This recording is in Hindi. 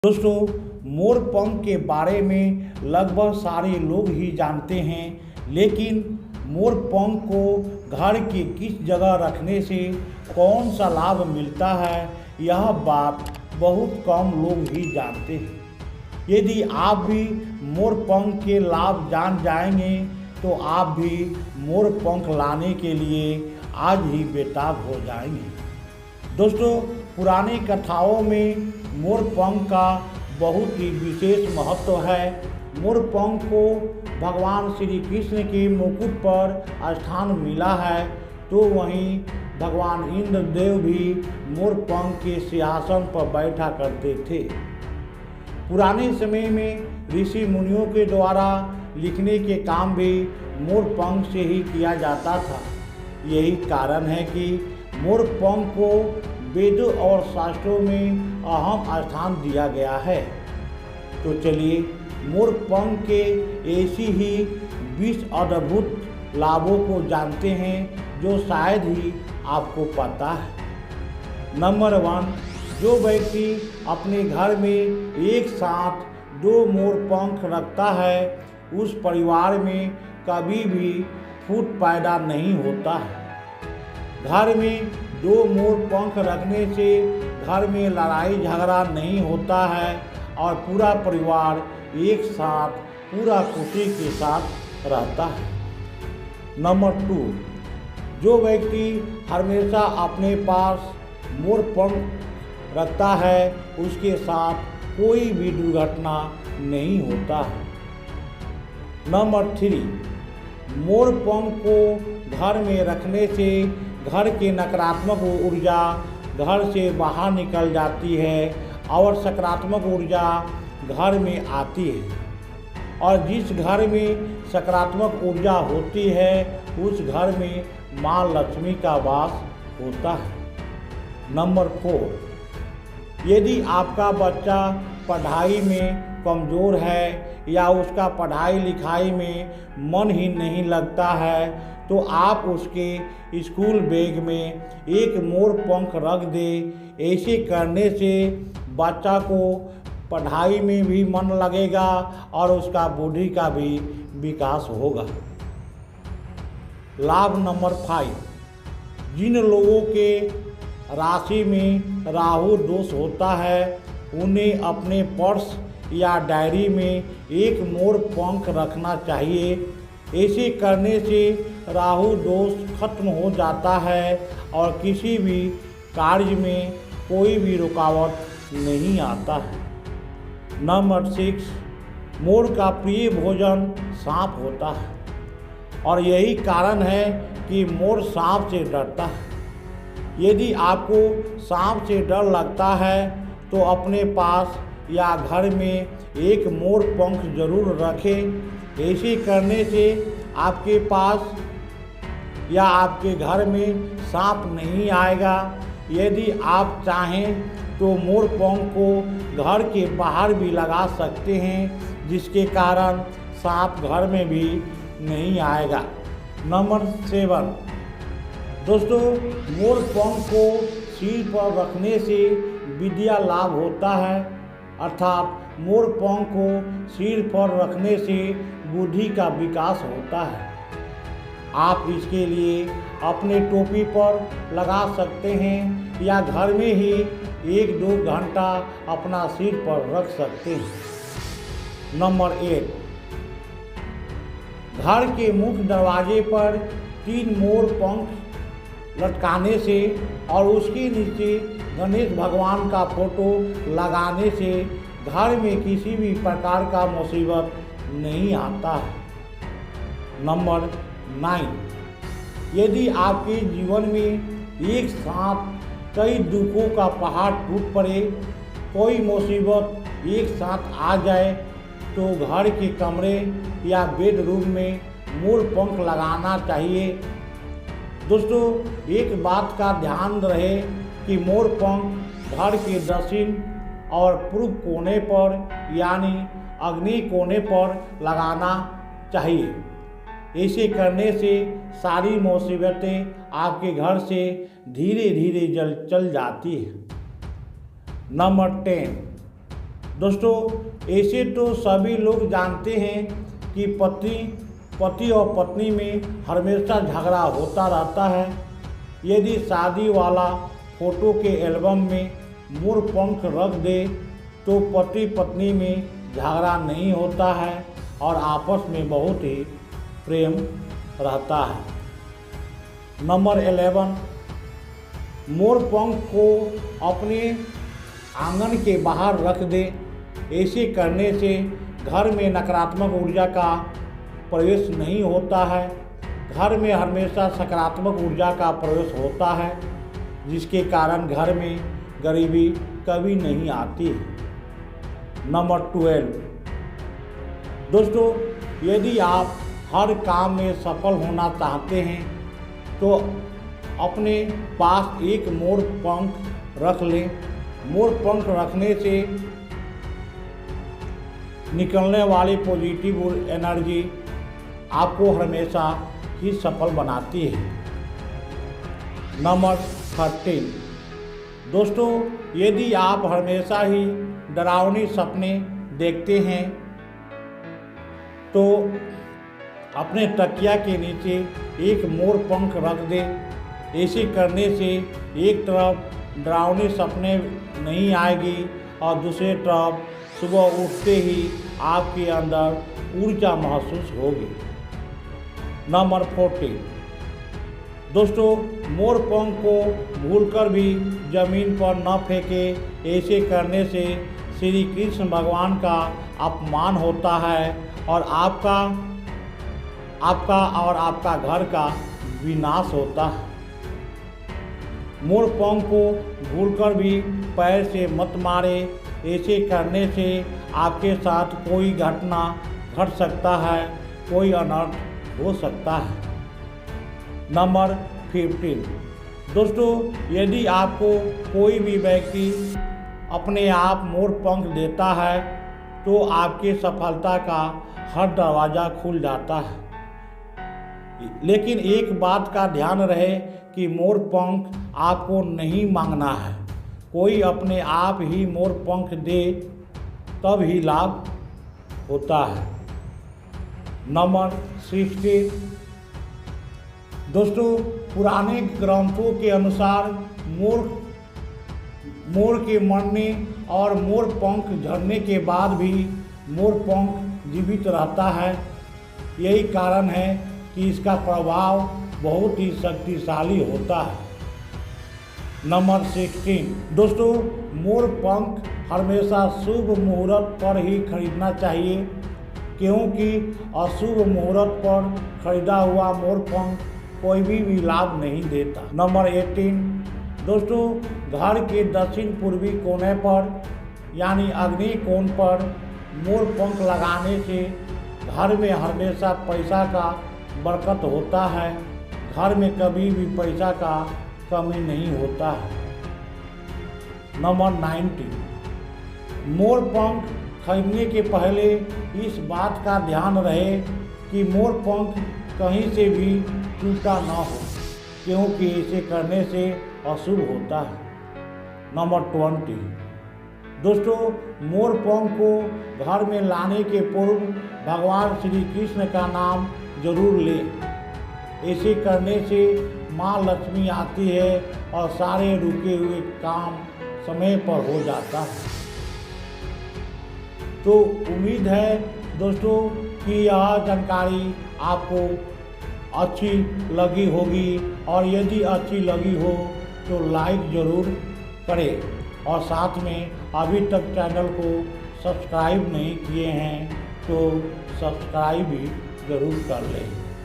दोस्तों, मोर पंख के बारे में लगभग सारे लोग ही जानते हैं, लेकिन मोर पंख को घर के किस जगह रखने से कौन सा लाभ मिलता है, यह बात बहुत कम लोग ही जानते हैं। यदि आप भी मोर पंख के लाभ जान जाएंगे तो आप भी मोर पंख लाने के लिए आज ही बेताब हो जाएंगे। दोस्तों, पुरानी कथाओं में मोर पंख का बहुत ही विशेष महत्व है। मोर पंख को भगवान श्री कृष्ण के मुकुट पर स्थान मिला है, तो वहीं भगवान इंद्रदेव भी मोर पंख के सिंहासन पर बैठा करते थे। पुराने समय में ऋषि मुनियों के द्वारा लिखने के काम भी मोर पंख से ही किया जाता था। यही कारण है कि मोर पंख को वेदों और शास्त्रों में अहम स्थान दिया गया है। तो चलिए मोर पंख के ऐसी ही 20 अद्भुत लाभों को जानते हैं जो शायद ही आपको पता है। नंबर 1, जो व्यक्ति अपने घर में एक साथ 2 मोर पंख रखता है, उस परिवार में कभी भी फूट पैदा नहीं होता है। घर में 2 मोर पंख रखने से घर में लड़ाई झगड़ा नहीं होता है और पूरा परिवार एक साथ पूरा खुशी के साथ रहता है। नंबर 2, जो व्यक्ति हमेशा अपने पास मोर पंख रखता है, उसके साथ कोई भी दुर्घटना नहीं होता है। नंबर 3, मोर पंख को घर में रखने से घर की नकारात्मक ऊर्जा घर से बाहर निकल जाती है और सकारात्मक ऊर्जा घर में आती है, और जिस घर में सकारात्मक ऊर्जा होती है उस घर में माँ लक्ष्मी का वास होता है। नंबर 4, यदि आपका बच्चा पढ़ाई में कमज़ोर है या उसका पढ़ाई लिखाई में मन ही नहीं लगता है, तो आप उसके स्कूल बैग में एक मोर पंख रख दें। ऐसे करने से बच्चा को पढ़ाई में भी मन लगेगा और उसका बुद्धि का भी विकास होगा। लाभ नंबर 5, जिन लोगों के राशि में राहु दोष होता है, उन्हें अपने पर्स या डायरी में एक मोर पंख रखना चाहिए। ऐसे करने से राहु दोष खत्म हो जाता है और किसी भी कार्य में कोई भी रुकावट नहीं आता है। नंबर 6, मोर का प्रिय भोजन सांप होता है, और यही कारण है कि मोर सांप से डरता है। यदि आपको सांप से डर लगता है तो अपने पास या घर में एक मोर पंख जरूर रखें। ऐसे करने से आपके पास या आपके घर में सांप नहीं आएगा। यदि आप चाहें तो मोर पंख को घर के बाहर भी लगा सकते हैं, जिसके कारण सांप घर में भी नहीं आएगा। नंबर 7, दोस्तों, मोर पंख को सिर पर रखने से विद्या लाभ होता है, अर्थात मोर पंख को सिर पर रखने से बुद्धि का विकास होता है। आप इसके लिए अपने टोपी पर लगा सकते हैं या घर में ही 1-2 घंटा अपना सिर पर रख सकते हैं। नंबर 8, घर के मुख्य दरवाजे पर 3 मोर पंख लटकाने से और उसके नीचे गणेश भगवान का फोटो लगाने से घर में किसी भी प्रकार का मुसीबत नहीं आता है। नंबर 9, यदि आपके जीवन में एक साथ कई दुखों का पहाड़ टूट पड़े, कोई मुसीबत एक साथ आ जाए, तो घर के कमरे या बेडरूम में मोर पंख लगाना चाहिए। दोस्तों, एक बात का ध्यान रहे कि मोर पंख घर के दक्षिण और पूर्व कोने पर यानी अग्नि कोने पर लगाना चाहिए। ऐसे करने से सारी मुसीबतें आपके घर से धीरे धीरे चल जाती है। नंबर 10, दोस्तों ऐसे तो सभी लोग जानते हैं कि पति और पत्नी में हमेशा झगड़ा होता रहता है। यदि शादी वाला फोटो के एल्बम में मोर पंख रख दे तो पति पत्नी में झगड़ा नहीं होता है और आपस में बहुत ही प्रेम रहता है। नंबर 11, मोर पंख को अपने आंगन के बाहर रख दे। ऐसे करने से घर में नकारात्मक ऊर्जा का प्रवेश नहीं होता है। घर में हमेशा सकारात्मक ऊर्जा का प्रवेश होता है, जिसके कारण घर में गरीबी कभी नहीं आती है। नंबर 12, दोस्तों यदि आप हर काम में सफल होना चाहते हैं तो अपने पास एक मोर पंख रख लें। मोर पंख रखने से निकलने वाली पॉजिटिव एनर्जी आपको हमेशा ही सफल बनाती है। नंबर 13, दोस्तों यदि आप हमेशा ही डरावनी सपने देखते हैं तो अपने तकिया के नीचे एक मोर पंख रख दें। ऐसे करने से एक तरफ डरावनी सपने नहीं आएगी और दूसरी तरफ सुबह उठते ही आपके अंदर ऊर्जा महसूस होगी। नंबर 14, दोस्तों मोर पंख को भूलकर भी जमीन पर न फेंकें। ऐसे करने से श्री कृष्ण भगवान का अपमान होता है और आपका घर का विनाश होता है। मोर पंख को भूलकर भी पैर से मत मारे। ऐसे करने से आपके साथ कोई घटना घट सकता है, कोई अनर्थ हो सकता है। नंबर 15, दोस्तों यदि आपको कोई भी व्यक्ति अपने आप मोर पंख देता है तो आपकी सफलता का हर दरवाज़ा खुल जाता है। लेकिन एक बात का ध्यान रहे कि मोर पंख आपको नहीं मांगना है। कोई अपने आप ही मोर पंख दे तब ही लाभ होता है। नंबर 16, दोस्तों पुराने ग्रंथों के अनुसार मोर के मरने और मोर पंख झड़ने के बाद भी मोर पंख जीवित रहता है। यही कारण है कि इसका प्रभाव बहुत ही शक्तिशाली होता है। नंबर 16, दोस्तों मोर पंख हमेशा शुभ मुहूर्त पर ही खरीदना चाहिए, क्योंकि अशुभ मुहूर्त पर खरीदा हुआ मोर पंख कोई भी लाभ नहीं देता। नंबर 18, दोस्तों घर के दक्षिण पूर्वी कोने पर यानी अग्नि कोण पर मोर पंख लगाने से घर में हमेशा पैसा का बरकत होता है। घर में कभी भी पैसा का कमी नहीं होता है। नंबर 19, मोर पंख खरीदने के पहले इस बात का ध्यान रहे कि मोर पंख कहीं से भी टूटा ना हो, क्योंकि इसे करने से अशुभ होता है। नंबर 20, दोस्तों मोर पंख को घर में लाने के पूर्व भगवान श्री कृष्ण का नाम जरूर लें। ऐसे करने से माँ लक्ष्मी आती है और सारे रुके हुए काम समय पर हो जाता है। तो उम्मीद है दोस्तों कि यह जानकारी आपको अच्छी लगी होगी, और यदि अच्छी लगी हो तो लाइक ज़रूर करें और साथ में अभी तक चैनल को सब्सक्राइब नहीं किए हैं तो सब्सक्राइब भी ज़रूर कर लें।